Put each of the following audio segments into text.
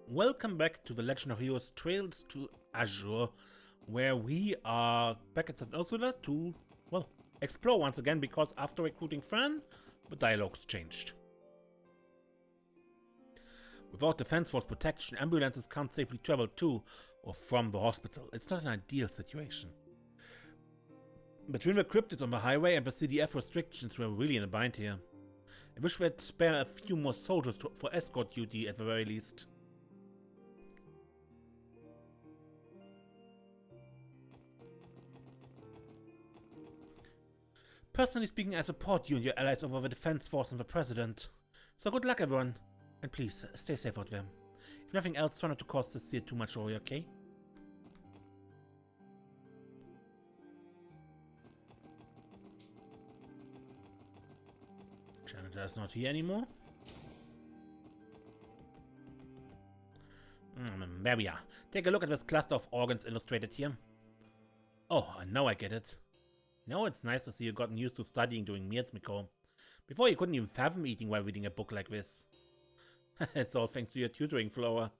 Welcome back to the Legend of Heroes Trails to Azure, where we are back at St. Ursula to, well, explore once again, because after recruiting Fran, the dialogues changed. Without Defense Force protection, ambulances can't safely travel to or from the hospital. It's not an ideal situation. Between the cryptids on the highway and the CDF restrictions, we're really in a bind here. I wish we'd spare a few more soldiers for escort duty at the very least. Personally speaking, I support you and your allies over the Defense Force and the President. So good luck, everyone. And please, stay safe out there. If nothing else, try not to cause this here too much worry, okay? Janitor is not here anymore. There we are. Take a look at this cluster of organs illustrated here. Oh, now I get it. It's nice to see you've gotten used to studying during meals, Miko. Before you couldn't even fathom eating while reading a book like this. It's all thanks to your tutoring, Flora.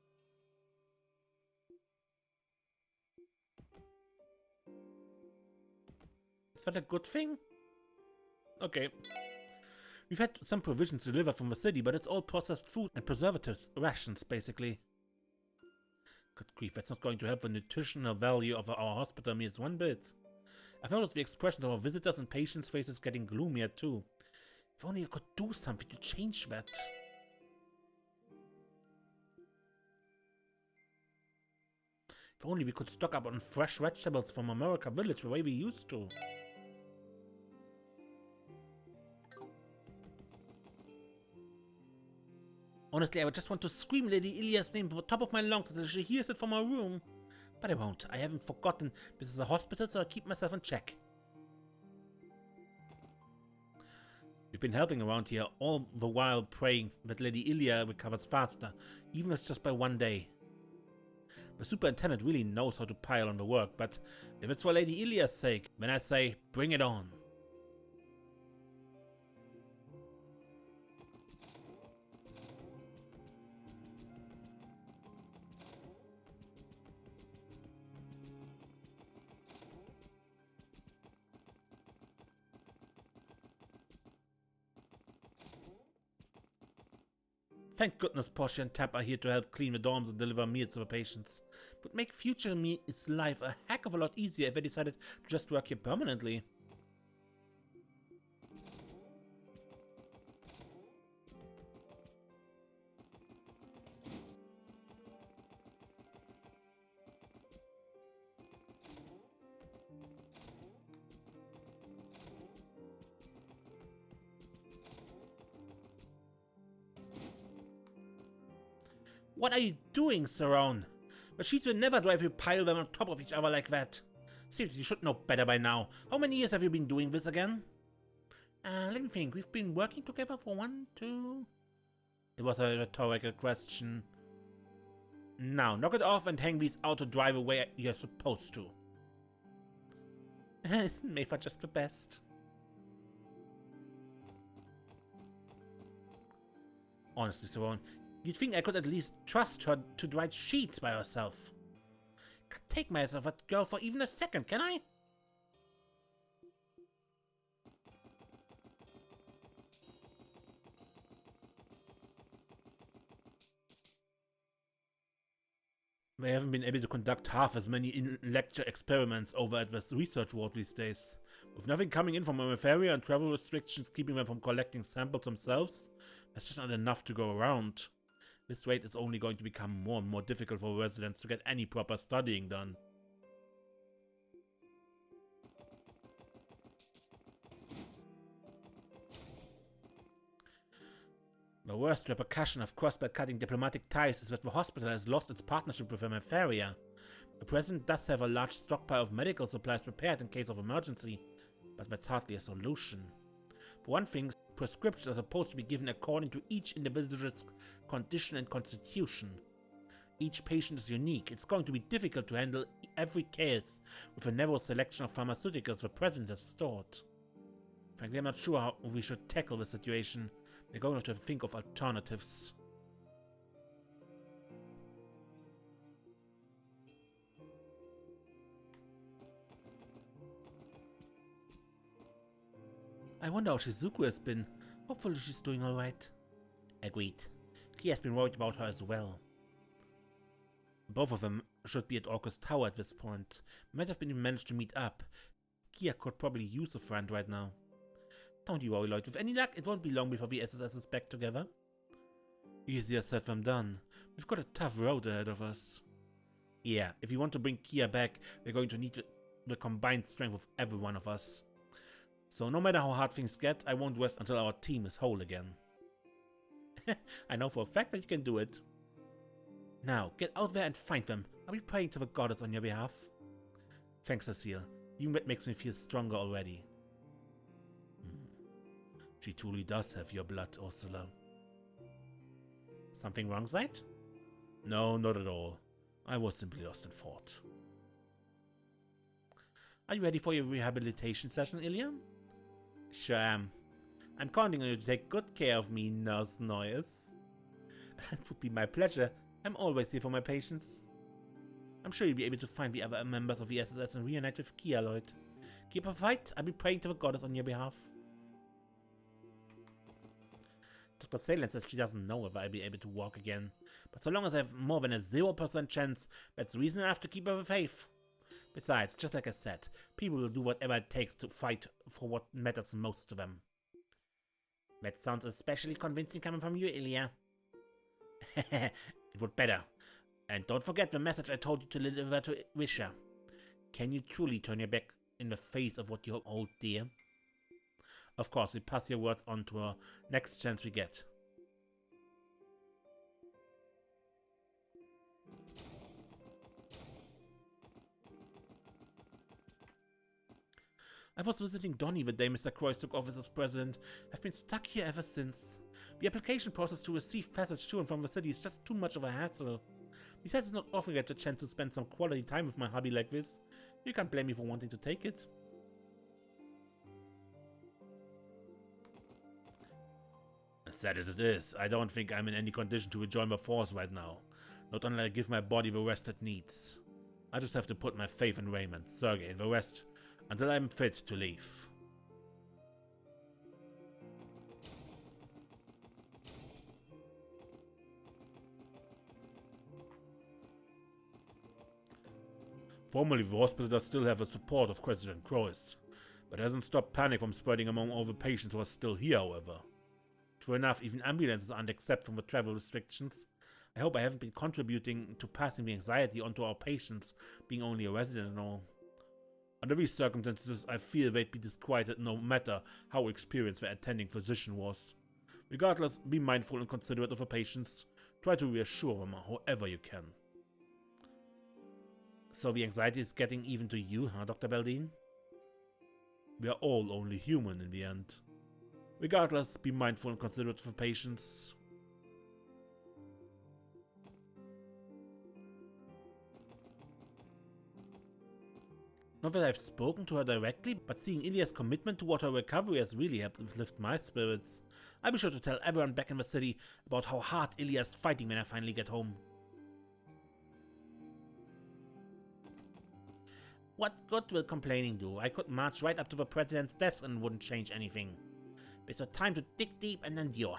Is that a good thing? Okay. We've had some provisions delivered from the city, but it's all processed food and preservatives, rations, basically. Good grief, that's not going to help the nutritional value of our hospital meals one bit. I've noticed the expressions of our visitors and patients' faces getting gloomier too. If only I could do something to change that. If only we could stock up on fresh vegetables from America Village the way we used to. Honestly, I would just want to scream Lady Ilia's name from the top of my lungs until she hears it from her room. But I won't. I haven't forgotten this is a hospital, so I'll keep myself in check. We've been helping around here all the while praying that Lady Ilia recovers faster, even if it's just by one day. The superintendent really knows how to pile on the work, but if it's for Lady Ilia's sake, then I say, bring it on. Thank goodness Porsche and Tap are here to help clean the dorms and deliver meals to the patients. It would make future me's life a heck of a lot easier if they decided to just work here permanently. What are you doing, Saron? Machines will never drive you pile them on top of each other like that. Seriously, you should know better by now. How many years have you been doing this again? Let me think. We've been working together for 1, 2... It was a rhetorical question. Now, knock it off and hang these out to dry the way you're supposed to. Isn't Mayfa just the best? Honestly, Saron, you'd think I could at least trust her to dry sheets by herself. Can't take myself that girl for even a second, can I? They haven't been able to conduct half as many in-lecture experiments over at this research ward these days. With nothing coming in from Emetharia and travel restrictions keeping them from collecting samples themselves, there's just not enough to go around. This rate is only going to become more and more difficult for residents to get any proper studying done. The worst repercussion of cross-cutting diplomatic ties is that the hospital has lost its partnership with Emetharia. The president does have a large stockpile of medical supplies prepared in case of emergency, but that's hardly a solution. For one thing, prescriptions are supposed to be given according to each individual's condition and constitution. Each patient is unique. It's going to be difficult to handle every case with a narrow selection of pharmaceuticals the president has stored. Frankly, I'm not sure how we should tackle the situation. We're going to have to think of alternatives. I wonder how Shizuku has been. Hopefully she's doing alright. Agreed. Kia has been worried about her as well. Both of them should be at Orcus Tower at this point. Might have been managed to meet up. Kia could probably use a friend right now. Don't you worry, Lloyd. With any luck, it won't be long before the SSS is back together. Easier said than done. We've got a tough road ahead of us. Yeah, if we want to bring Kia back, we're going to need the combined strength of every one of us. So no matter how hard things get, I won't rest until our team is whole again. I know for a fact that you can do it. Now, get out there and find them. I'll be praying to the goddess on your behalf. Thanks, Cecile. Even that makes me feel stronger already. She truly does have your blood, Ursula. Something wrong, Zite? No, not at all. I was simply lost in thought. Are you ready for your rehabilitation session, Ilya? Sure am. I'm counting on you to take good care of me, Nurse Noyes. It would be my pleasure. I'm always here for my patients. I'm sure you'll be able to find the other members of the SSS and reunite with Kia, Lloyd. Keep up fight. I'll be praying to the goddess on your behalf. Dr. Salen says she doesn't know if I'll be able to walk again, but so long as I have more than a 0% chance, that's reason enough to keep her faith. Besides, just like I said, people will do whatever it takes to fight for what matters most to them. That sounds especially convincing coming from you, Ilya. It would better. And don't forget the message I told you to deliver to Wisha. Can you truly turn your back in the face of what you hold dear? Of course, we pass your words on to her next chance we get. I was visiting Donnie the day Mr. Croix took office as president. I've been stuck here ever since. The application process to receive passage to and from the city is just too much of a hassle. Besides, it's not often I get the chance to spend some quality time with my hubby like this. You can't blame me for wanting to take it. As sad as it is, I don't think I'm in any condition to rejoin the force right now. Not unless I give my body the rest it needs. I just have to put my faith in Raymond, Sergei, and the rest until I'm fit to leave. Formally, the hospital does still have the support of President Croix, but hasn't stopped panic from spreading among all the patients who are still here, however. True enough, even ambulances aren't exempt from the travel restrictions. I hope I haven't been contributing to passing the anxiety onto our patients, being only a resident and all. Under these circumstances, I feel they'd be disquieted no matter how experienced the attending physician was. Regardless, be mindful and considerate of the patients. Try to reassure them however you can. So the anxiety is getting even to you, huh, Dr. Baldine? We are all only human in the end. Regardless, be mindful and considerate of the patients. Not that I've spoken to her directly, but seeing Ilya's commitment toward her recovery has really helped lift my spirits. I'll be sure to tell everyone back in the city about how hard Ilya's fighting when I finally get home. What good will complaining do? I could march right up to the president's desk and wouldn't change anything. It's a time to dig deep and endure.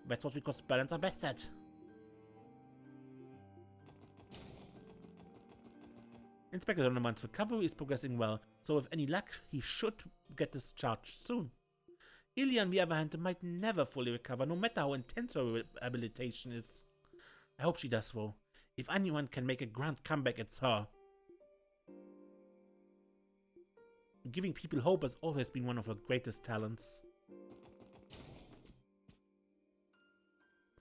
That's what we Cospellans are best at. Inspector Donovan's recovery is progressing well, so with any luck, he should get discharged soon. Ilya, on the other hand, might never fully recover, no matter how intense her rehabilitation is. I hope she does though. If anyone can make a grand comeback, it's her. Giving people hope has always been one of her greatest talents.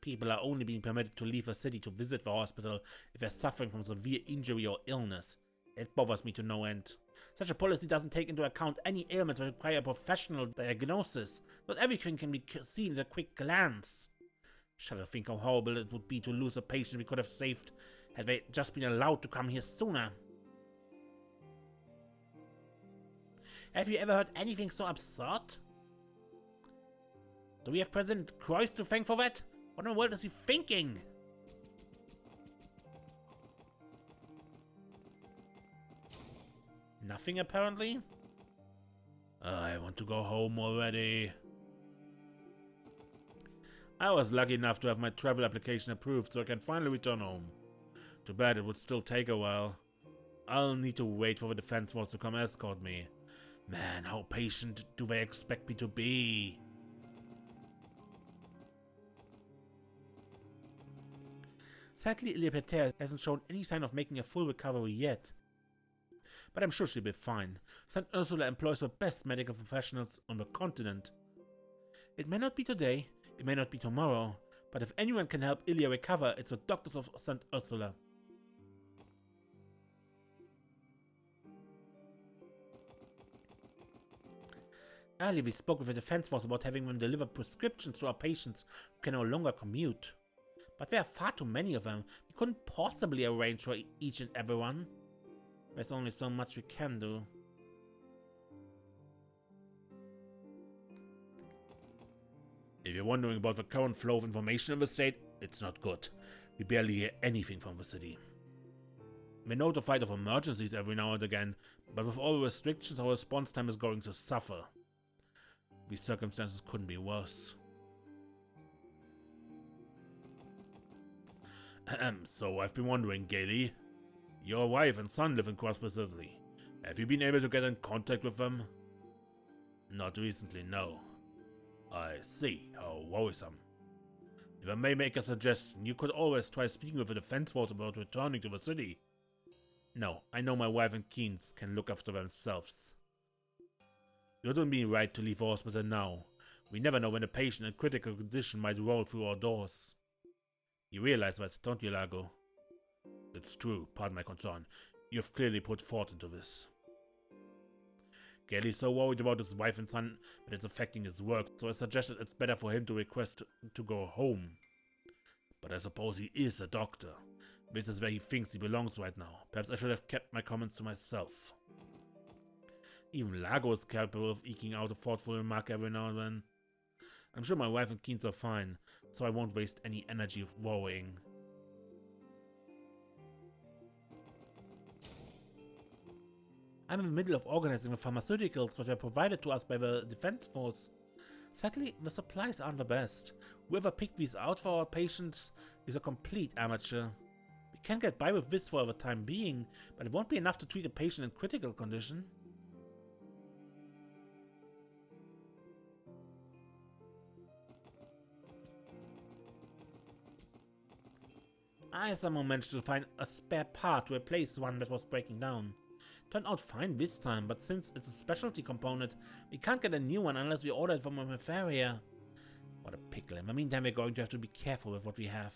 People are only being permitted to leave the city to visit the hospital if they're suffering from severe injury or illness. It bothers me to no end. Such a policy doesn't take into account any ailments that require a professional diagnosis. Not everything can be seen at a quick glance. Shudder to think how horrible it would be to lose a patient we could have saved had they just been allowed to come here sooner. Have you ever heard anything so absurd? Do we have President Croix to thank for that? What in the world is he thinking? Nothing, apparently. I want to go home already. I was lucky enough to have my travel application approved so I can finally return home. Too bad it would still take a while. I'll need to wait for the defense force to come escort me. Man, how patient do they expect me to be? Sadly, Ilya hasn't shown any sign of making a full recovery yet. But I'm sure she'll be fine. St. Ursula employs the best medical professionals on the continent. It may not be today, it may not be tomorrow, but if anyone can help Ilya recover, it's the doctors of St. Ursula. Earlier we spoke with the defense force about having them deliver prescriptions to our patients who can no longer commute. But there are far too many of them. We couldn't possibly arrange for each and every one. There's only so much we can do. If you're wondering about the current flow of information in the state, it's not good. We barely hear anything from the city. We're notified of emergencies every now and again, but with all the restrictions, our response time is going to suffer. These circumstances couldn't be worse. So I've been wondering, Gailey, your wife and son live in Crossbar City. Have you been able to get in contact with them? Not recently, no. I see, how worrisome. If I may make a suggestion, you could always try speaking with the defense force about returning to the city. No, I know my wife and Keynes can look after themselves. It wouldn't be right to leave the hospital now. We never know when a patient in critical condition might roll through our doors. You realize that, don't you, Lago? It's true, pardon my concern. You've clearly put thought into this. Gailey's so worried about his wife and son that it's affecting his work, so I suggested it's better for him to request to go home. But I suppose he is a doctor. This is where he thinks he belongs right now. Perhaps I should have kept my comments to myself. Even Lago is capable of eking out a thoughtful remark every now and then. I'm sure my wife and Keynes are fine, so I won't waste any energy worrying. I'm in the middle of organizing the pharmaceuticals that were provided to us by the defense force. Sadly, the supplies aren't the best. Whoever picked these out for our patients is a complete amateur. We can get by with this for the time being, but it won't be enough to treat a patient in critical condition. I somehow managed to find a spare part to replace one that was breaking down. Turned out fine this time, but since it's a specialty component, we can't get a new one unless we order it from a Mefaria. What a pickle. In the meantime, we're going to have to be careful with what we have.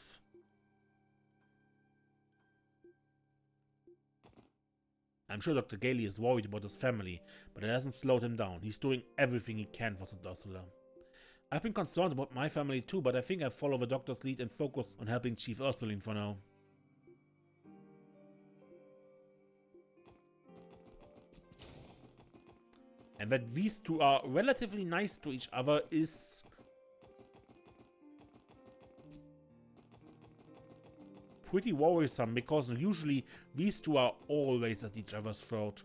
I'm sure Dr. Gailey is worried about his family, but it hasn't slowed him down. He's doing everything he can for St. Ursula. I've been concerned about my family too, but I think I'll follow the doctor's lead and focus on helping Chief Ursuline for now. And that these two are relatively nice to each other is pretty worrisome, because usually these two are always at each other's throat.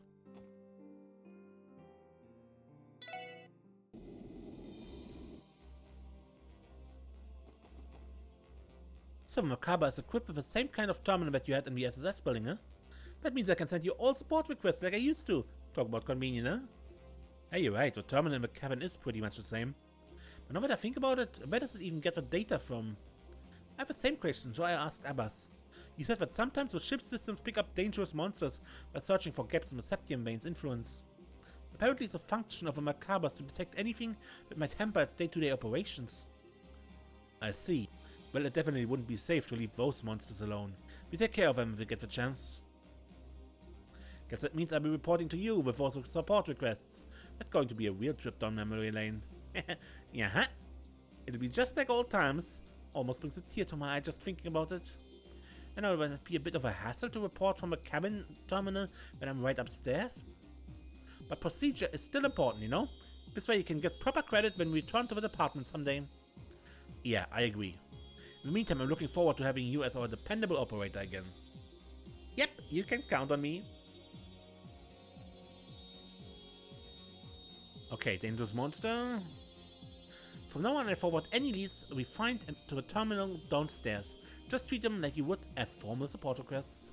So Macabre is equipped with the same kind of terminal that you had in the SSS building, huh? That means I can send you all support requests like I used to. Talk about convenient, huh? Hey, you're right, the terminal in the cabin is pretty much the same. But now that I think about it, where does it even get the data from? I have the same question, so I asked Abbas. He said that sometimes the ship systems pick up dangerous monsters by searching for gaps in the Septium Veins' influence. Apparently it's a function of the Macabres to detect anything that might hamper its day-to-day operations. I see. Well, it definitely wouldn't be safe to leave those monsters alone. We take care of them if we get the chance. Guess that means I'll be reporting to you with those support requests. That's going to be a real trip down memory lane. Yeah, it'll be just like old times. Almost brings a tear to my eye just thinking about it. I know it might be a bit of a hassle to report from a cabin terminal when I'm right upstairs. But procedure is still important, you know? This way you can get proper credit when we return to the department someday. Yeah, I agree. In the meantime, I'm looking forward to having you as our dependable operator again. Yep, you can count on me. Okay, dangerous monster. From now on, I forward any leads we find to the terminal downstairs. Just treat them like you would a formal support request.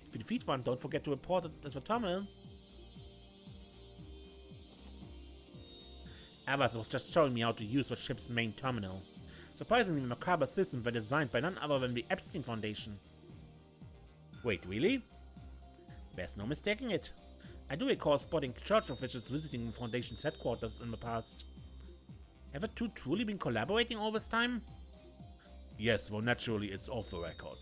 If you defeat one, don't forget to report it at the terminal. Avas was just showing me how to use the ship's main terminal. Surprisingly, the macabre systems were designed by none other than the Epstein Foundation. Wait, really? There's no mistaking it. I do recall spotting church officials visiting the Foundation's headquarters in the past. Have the two truly been collaborating all this time? Yes, though naturally it's off the record.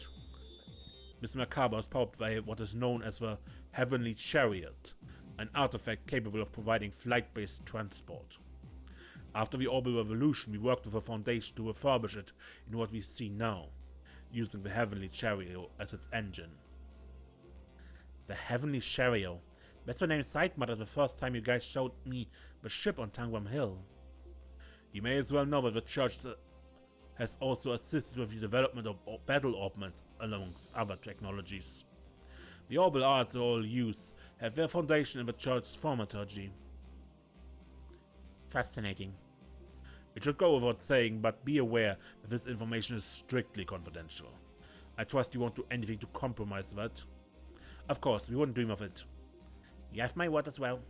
Miss Macabre is powered by what is known as the Heavenly Chariot, an artifact capable of providing flight-based transport. After the Orbital Revolution, we worked with the Foundation to refurbish it in what we see now, using the Heavenly Chariot as its engine. The Heavenly Chariot. That's the name Sight Muttered the first time you guys showed me the ship on Tangram Hill. You may as well know that the Church has also assisted with the development of battle orbments amongst other technologies. The orbital arts they all use have their foundation in the Church's thaumaturgy. Fascinating. It should go without saying, but be aware that this information is strictly confidential. I trust you won't do anything to compromise that. Of course, we wouldn't dream of it. You have my word as well.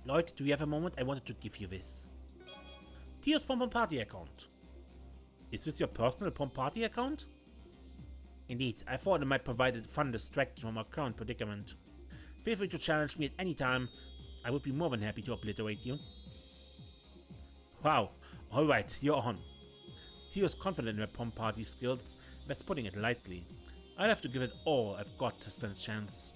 Lloyd, do you have a moment? I wanted to give you this. Theo's Pom Pom Party account. Is this your personal Pom Party account? Indeed, I thought it might provide a fun distraction from our current predicament. Feel free to challenge me at any time. I would be more than happy to obliterate you. Wow, alright, you're on. Theo's confident in my Pom Party skills, that's putting it lightly. I'll have to give it all I've got to stand a chance.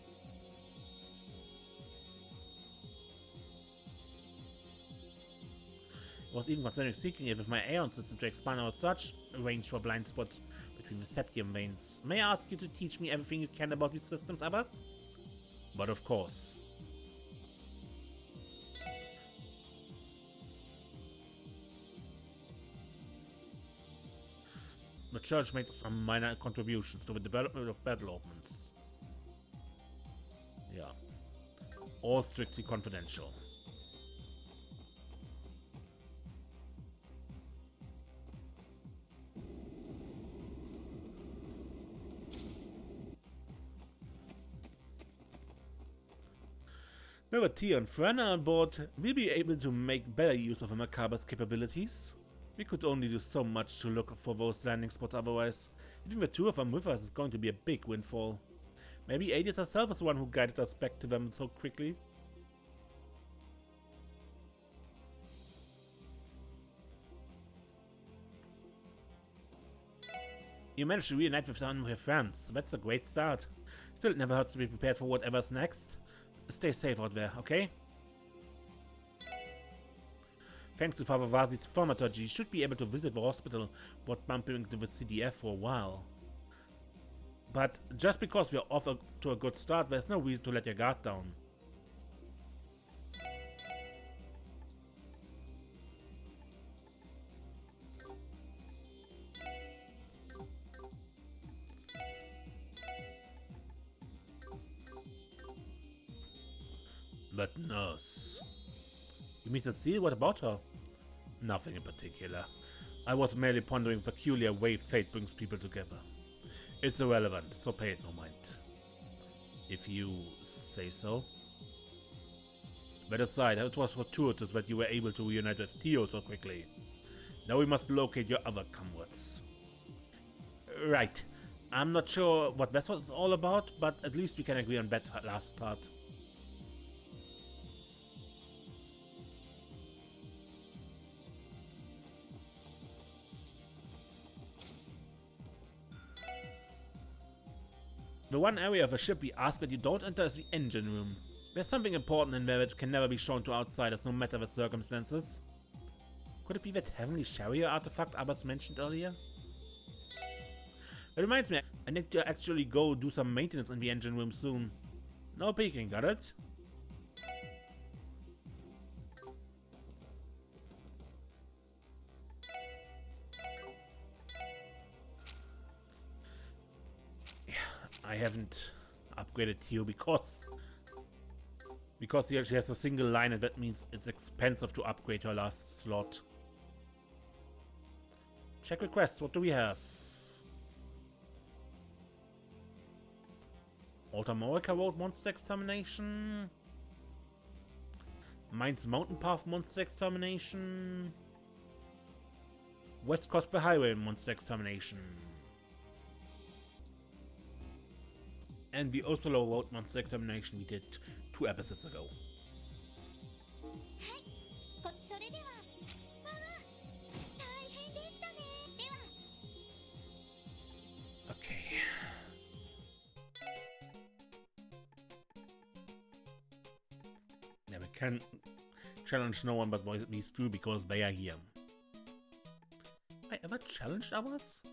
I was even considering seeking it with my Aeon system to expand our search range for blind spots between the septium veins. May I ask you to teach me everything you can about these systems, Abbas? But of course. The Church made some minor contributions to the development of battle orbments. Yeah. All strictly confidential. Now with Tia and Frana on board, we'll be able to make better use of the Macabre's capabilities. We could only do so much to look for those landing spots otherwise. Even the two of them with us is going to be a big windfall. Maybe Adius herself is the one who guided us back to them so quickly. You managed to reunite with some of your friends. That's a great start. Still, it never hurts to be prepared for whatever's next. Stay safe out there, okay? Thanks to Father Vazi's thaumaturgy, you should be able to visit the hospital without bumping into the CDF for a while. But just because we're off to a good start, there's no reason to let your guard down. But nurse. You mean Cecile? What about her? Nothing in particular. I was merely pondering the peculiar way fate brings people together. It's irrelevant, so pay it no mind. If you say so. But aside, it was fortuitous that you were able to reunite with Theo so quickly. Now we must locate your other comrades. Right. I'm not sure what this was all about, but at least we can agree on that last part. The one area of a ship we ask that you don't enter is the engine room. There's something important in there that can never be shown to outsiders, no matter the circumstances. Could it be that Heavenly Chariot artifact Abbas mentioned earlier? That reminds me, I need to actually go do some maintenance in the engine room soon. No peeking, got it? I haven't upgraded Theo because Because here she has a single line, and that means it's expensive to upgrade her last slot. Check requests. What do we have? Altamorica Road monster extermination. Mines Mountain Path monster extermination. West Cosby Highway monster extermination. And the Ursula Road monster extermination we did 2 episodes ago. Okay. Yeah, we can challenge no one but these two because they are here. I ever challenged ours?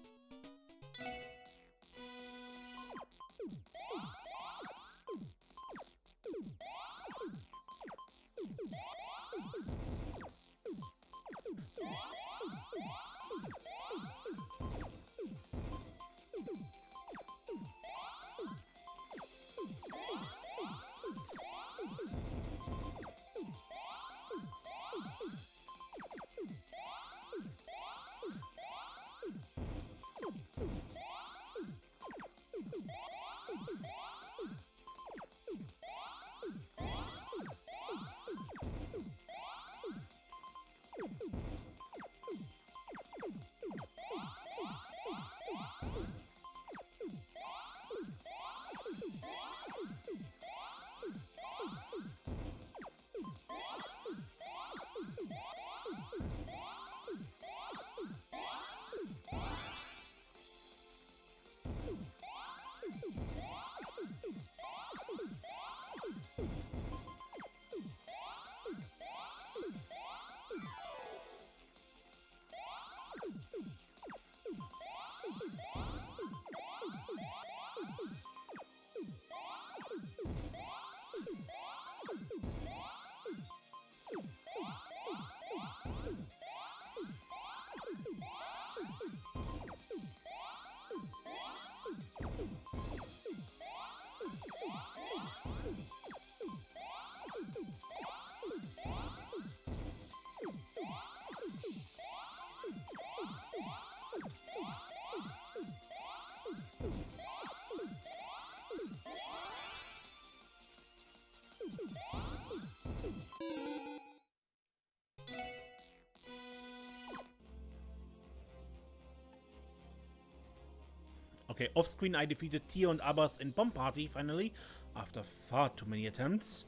Okay, off-screen I defeated Tio and Abbas in Bomb Party finally, after far too many attempts,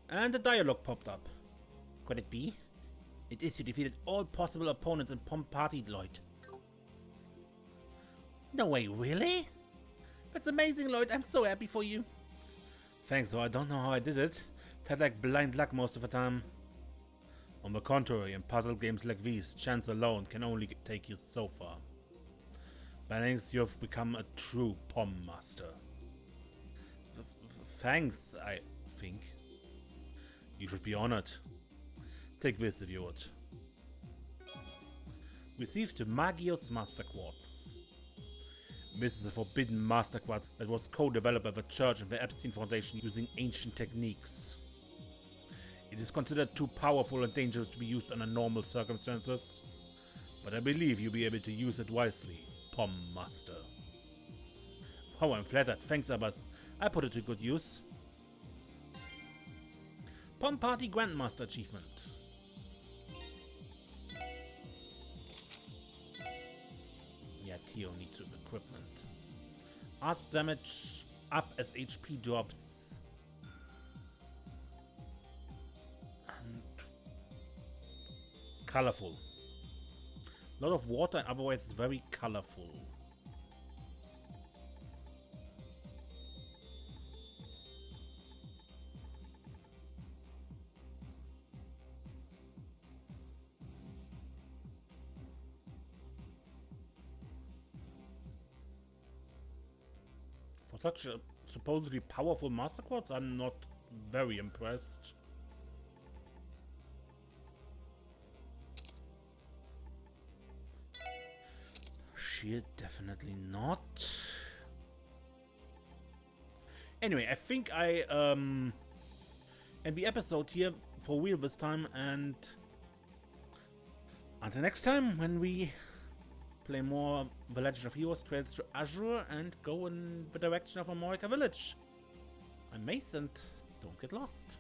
and a dialogue popped up. Could it be? It is, you defeated all possible opponents in Bomb Party, Lloyd. No way, really? That's amazing, Lloyd, I'm so happy for you. Thanks, though I don't know how I did it. Felt like blind luck most of the time. On the contrary, in puzzle games like these, chance alone can only take you so far. By thanks, you have become a true POM master. Thanks, I think. You should be honored. Take this if you would. Received the Magios Master Quartz. This is a forbidden Master Quartz that was co-developed by the Church and the Epstein Foundation using ancient techniques. It is considered too powerful and dangerous to be used under normal circumstances, but I believe you'll be able to use it wisely, POM Master. Oh, I'm flattered. Thanks, Abbas. I put it to good use. POM Party Grandmaster Achievement. Yeah, Tio needs equipment. Arts damage up as HP drops. And colorful. A lot of water and otherwise very colorful. For such a supposedly powerful Master Quartz, I'm not very impressed. Shield, definitely not. Anyway, I think I end the episode here for real this time, and until next time when we play more The Legend of Heroes Trails to Azure and go in the direction of Amorica Village. I'm Mace, and don't get lost.